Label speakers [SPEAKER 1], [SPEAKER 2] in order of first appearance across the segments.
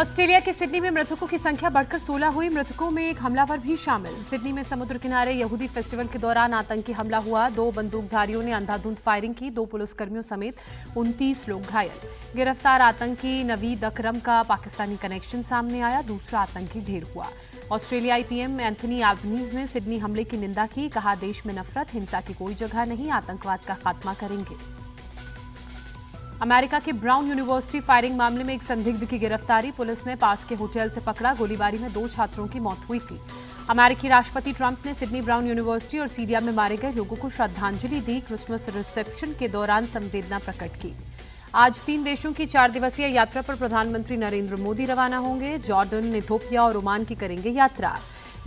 [SPEAKER 1] Australia के Sydney में मृतकों की संख्या बढ़कर 16 हुई। मृतकों में एक हमलावर भी शामिल। सिडनी में समुद्र किनारे यहूदी फेस्टिवल के दौरान आतंकी हमला हुआ। 2 बंदूकधारियों ने अंधाधुंध फायरिंग की। 2 पुलिसकर्मियों समेत 29 लोग घायल। गिरफ्तार आतंकी नवीद अकरम का पाकिस्तानी कनेक्शन सामने आया। दूसरा आतंकी ढेर हुआ। ऑस्ट्रेलियाई पीएम एंथनी एल्बनीज ने सिडनी हमले की निंदा की। कहा, देश में नफरत हिंसा की कोई जगह नहीं, आतंकवाद का खात्मा करेंगे। अमेरिका के ब्राउन यूनिवर्सिटी फायरिंग मामले में एक संदिग्ध की गिरफ्तारी। पुलिस ने पास के होटल से पकड़ा। गोलीबारी में 2 छात्रों की मौत हुई थी। अमेरिकी राष्ट्रपति ट्रंप ने सिडनी ब्राउन यूनिवर्सिटी और सीरिया में मारे गए लोगों को श्रद्धांजलि दी। क्रिसमस रिसेप्शन के दौरान संवेदना प्रकट की। आज 3 देशों की 4 दिवसीय यात्रा पर प्रधानमंत्री नरेंद्र मोदी रवाना होंगे। जॉर्डन, इथोपिया और ओमान की करेंगे यात्रा।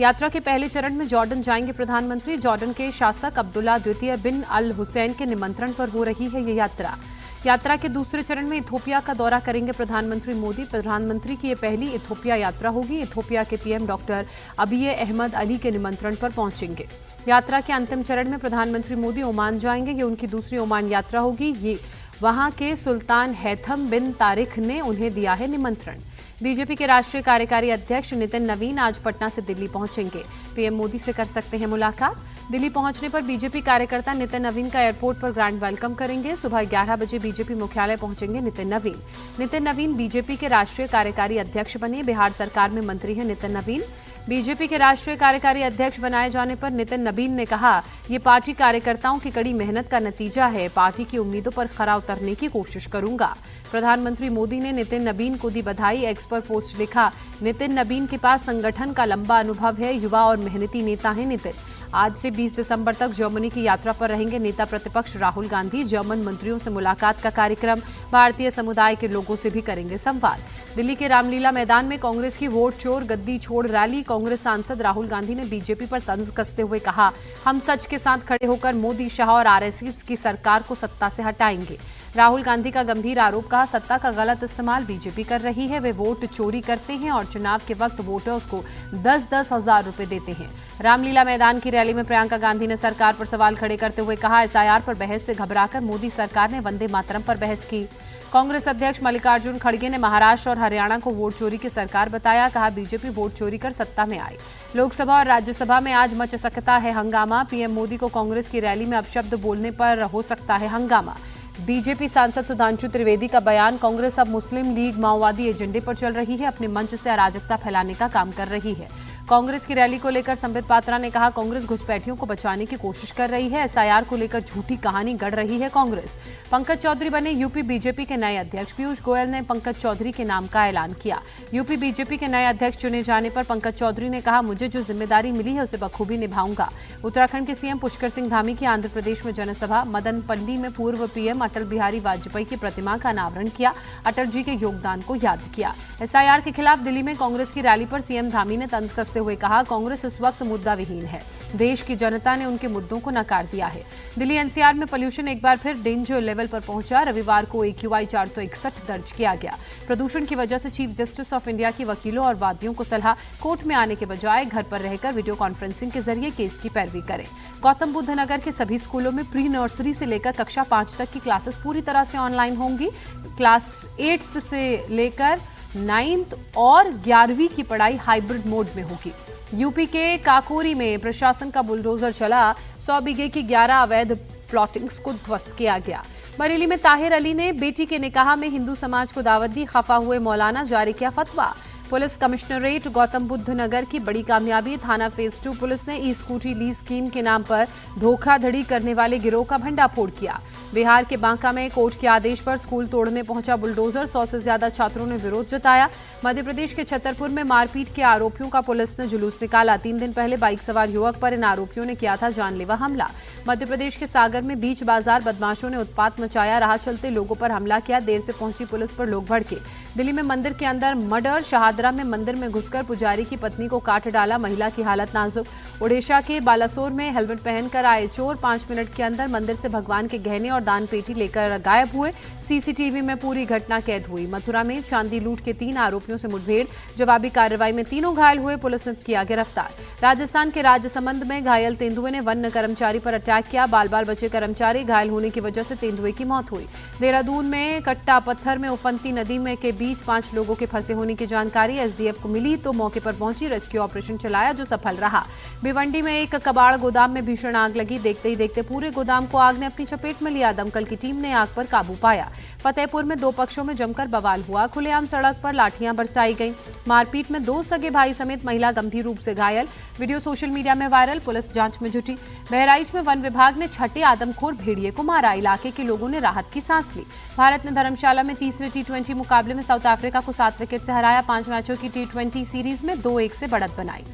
[SPEAKER 1] यात्रा के पहले चरण में जॉर्डन जाएंगे प्रधानमंत्री। जॉर्डन के शासक अब्दुल्ला द्वितीय बिन अल हुसैन के निमंत्रण पर हो रही है ये यात्रा। यात्रा के दूसरे चरण में इथोपिया का दौरा करेंगे प्रधानमंत्री मोदी। प्रधानमंत्री की ये पहली इथोपिया यात्रा होगी। इथोपिया के PM doctor Abiy Ahmad Ali के निमंत्रण पर पहुंचेंगे। यात्रा के अंतिम चरण में प्रधानमंत्री मोदी ओमान जाएंगे। ये उनकी दूसरी ओमान यात्रा होगी। ये वहां के सुल्तान हैथम बिन तारिक ने उन्हें दिया है निमंत्रण। बीजेपी के राष्ट्रीय कार्यकारी अध्यक्ष नितिन नवीन आज पटना से दिल्ली पहुंचेंगे। पीएम मोदी से कर सकते हैं मुलाकात। दिल्ली पहुंचने पर बीजेपी कार्यकर्ता नितिन नवीन का एयरपोर्ट पर ग्रैंड वेलकम करेंगे। सुबह 11 बजे बीजेपी मुख्यालय पहुंचेंगे नितिन नवीन। नितिन नवीन बीजेपी के राष्ट्रीय कार्यकारी अध्यक्ष बने। बिहार सरकार में मंत्री हैं नितिन नवीन। बीजेपी के राष्ट्रीय कार्यकारी अध्यक्ष बनाए जाने पर नितिन नवीन ने कहा, ये पार्टी कार्यकर्ताओं की कड़ी मेहनत का नतीजा है। पार्टी की उम्मीदों पर खरा उतरने की कोशिश करूंगा। प्रधानमंत्री मोदी ने नितिन नवीन को दी बधाई। एक्स पर पोस्ट लिखा, नितिन नवीन के पास संगठन का लंबा अनुभव है। युवा और मेहनती नेता हैं नितिन। आज से 20 दिसंबर तक जर्मनी की यात्रा पर रहेंगे नेता प्रतिपक्ष राहुल गांधी। जर्मन मंत्रियों से मुलाकात का कार्यक्रम। भारतीय समुदाय के लोगों से भी करेंगे संवाद। दिल्ली के रामलीला मैदान में कांग्रेस की वोट चोर गद्दी छोड़ रैली। कांग्रेस सांसद राहुल गांधी ने बीजेपी पर तंज कसते हुए कहा, हम सच के साथ खड़े होकर मोदी, शाह और आरएसएस की सरकार को सत्ता से हटाएंगे। राहुल गांधी का गंभीर आरोप, कहा, सत्ता का गलत इस्तेमाल बीजेपी कर रही है। वे वोट चोरी करते हैं और चुनाव के वक्त वोटर्स को 10-10 हजार रुपए देते हैं। रामलीला मैदान की रैली में प्रियंका गांधी ने सरकार पर सवाल खड़े करते हुए कहा, एसआईआर पर बहस से घबराकर मोदी सरकार ने वंदे मातरम पर बहस की। कांग्रेस अध्यक्ष मल्लिकार्जुन खड़गे ने महाराष्ट्र और हरियाणा को वोट चोरी की सरकार बताया। कहा, बीजेपी वोट चोरी कर सत्ता में आई। लोकसभा और राज्यसभा में आज मच सकता है हंगामा। पीएम मोदी को कांग्रेस की रैली में अपशब्द बोलने पर हो सकता है हंगामा। बीजेपी सांसद सुधांशु त्रिवेदी का बयान, कांग्रेस अब मुस्लिम लीग माओवादी एजेंडे पर चल रही है। अपने मंच से अराजकता फैलाने का काम कर रही है। कांग्रेस की रैली को लेकर संबित पात्रा ने कहा, कांग्रेस घुसपैठियों को बचाने की कोशिश कर रही है। एसआईआर को लेकर झूठी कहानी गढ़ रही है कांग्रेस। पंकज चौधरी बने यूपी बीजेपी के नए अध्यक्ष। पीयूष गोयल ने पंकज चौधरी के नाम का ऐलान किया। यूपी बीजेपी के नए अध्यक्ष चुने जाने पर पंकज चौधरी ने कहा, मुझे जो जिम्मेदारी मिली है उसे बखूबी निभाऊंगा। उत्तराखंड के सीएम पुष्कर सिंह धामी की आंध्र प्रदेश में जनसभा। मदनपल्ली में पूर्व पीएम अटल बिहारी वाजपेयी की प्रतिमा का अनावरण किया। अटल जी के योगदान को याद किया। एसआईआर के खिलाफ दिल्ली में कांग्रेस की रैली पर सीएम धामी ने तंज कसते हुए कहा, कांग्रेस इस वक्त मुद्दा विहीन है। देश की जनता ने उनके मुद्दों को नकार दिया है। दिल्ली एनसीआर में पोल्यूशन एक बार फिर डेंजर लेवल पर पहुंचा। रविवार को AQI 461 दर्ज किया गया। प्रदूषण की वजह से चीफ जस्टिस ऑफ इंडिया की वकीलों और वादियों को सलाह, कोर्ट में आने के बजाय घर पर रहकर वीडियो कॉन्फ्रेंसिंग के जरिए केस की पैरवी करें। गौतम बुद्ध नगर के सभी स्कूलों में प्री नर्सरी से लेकर कक्षा 5 तक की क्लासेस पूरी तरह से ऑनलाइन होंगी। क्लास 8 से लेकर 9th और 11वीं की पढ़ाई हाइब्रिड मोड में होगी। यूपी के काकोरी में प्रशासन का बुलडोजर चला। 100 बीघे की 11 अवैध प्लॉटिंग्स को ध्वस्त किया गया। बरेली में ताहिर अली ने बेटी के निकाह में हिंदू समाज को दावत दी। खफा हुए मौलाना, जारी किया फतवा। पुलिस कमिश्नरेट गौतम बुद्ध नगर की बड़ी कामयाबी। थाना फेज 2 पुलिस ने ई-स्कूटी लीज स्कीम के नाम पर धोखाधड़ी करने वाले गिरोह का भंडाफोड़ किया। बिहार के बांका में कोर्ट के आदेश पर स्कूल तोड़ने पहुंचा बुलडोजर। 100 से ज्यादा छात्रों ने विरोध जताया। मध्य प्रदेश के छतरपुर में मारपीट के आरोपियों का पुलिस ने जुलूस निकाला। 3 दिन पहले बाइक सवार युवक पर इन आरोपियों ने किया था जानलेवा हमला। मध्य प्रदेश के सागर में बीच बाजार बदमाशों ने उत्पात मचाया। राह चलते लोगों पर हमला किया। देर से पहुंची पुलिस पर लोग भड़के। दिल्ली में मंदिर के अंदर मर्डर। शाहदरा में मंदिर में घुसकर पुजारी की पत्नी को काट डाला। महिला की हालत नाजुक। ओडिशा के बालासोर में हेलमेट पहनकर आए चोर 5 मिनट के अंदर मंदिर से भगवान के गहने और दान पेटी लेकर गायब हुए। सीसीटीवी में पूरी घटना कैद हुई। मथुरा में चांदी लूट के 3 आरोपियों से मुठभेड़। जवाबी कार्रवाई में तीनों घायल हुए। पुलिस ने किया गिरफ्तार। राजस्थान के राजसमंद में घायल तेंदुए ने वन कर्मचारी पर अटैक किया। बाल बाल बचे कर्मचारी घायल होने की वजह से तेंदुए की मौत हुई। देहरादून में कट्टा पत्थर में उफनती नदी में के बीच 5 लोगों के फंसे होने की जानकारी एसडीएफ को मिली तो मौके पर पहुंची रेस्क्यू ऑपरेशन चलाया जो सफल रहा। भिवंडी में एक कबाड़ गोदाम में भीषण आग लगी। देखते ही देखते पूरे गोदाम को आग ने अपनी चपेट में लिया। दमकल की टीम ने आग पर काबू पाया। फतेहपुर में 2 पक्षों में जमकर बवाल हुआ। खुलेआम सड़क पर लाठियां बरसाई गईं। मारपीट में 2 सगे भाई समेत महिला गंभीर रूप से घायल। वीडियो सोशल मीडिया में वायरल। पुलिस जांच में जुटी। बहराइच में वन विभाग ने छठे आदमखोर भेड़िए को मारा। इलाके के लोगों ने राहत की सांस ली। भारत ने धर्मशाला में तीसरे T20 मुकाबले में साउथ अफ्रीका को 7 विकेट से हराया। 5 मैचों की T20 सीरीज में 2-1 से बढ़त बनाई।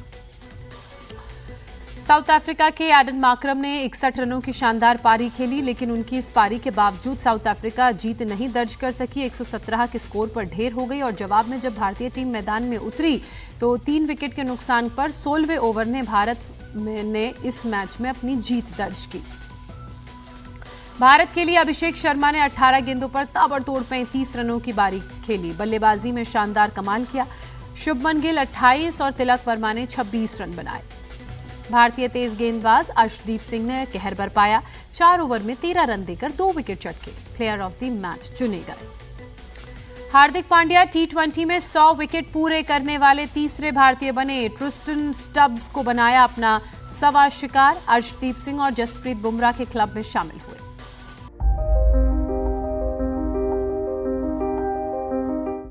[SPEAKER 1] साउथ अफ्रीका के एडन मार्करम ने 61 रनों की शानदार पारी खेली, लेकिन उनकी इस पारी के बावजूद साउथ अफ्रीका जीत नहीं दर्ज कर सकी। 117 के स्कोर पर ढेर हो गई और जवाब में जब भारतीय टीम मैदान में उतरी तो 3 विकेट के नुकसान पर 16वें ओवर में भारत ने इस मैच में अपनी जीत दर्ज की। भारत के लिए अभिषेक शर्मा ने 18 गेंदों पर ताबड़तोड़ 35 रनों की पारी खेली। बल्लेबाजी में शानदार कमाल किया। शुभमन गिल 28 और तिलक वर्मा ने 26 रन बनाए। भारतीय तेज गेंदबाज अर्शदीप सिंह ने कहर बरपाया। 4 ओवर में 13 रन देकर 2 विकेट चटके। प्लेयर ऑफ द मैच चुने गए। हार्दिक पांड्या T20 में 100 विकेट पूरे करने वाले तीसरे भारतीय बने। ट्रिस्टन स्टब्स को बनाया अपना 125 शिकार। अर्शदीप सिंह और जसप्रीत बुमराह के क्लब में शामिल हुए।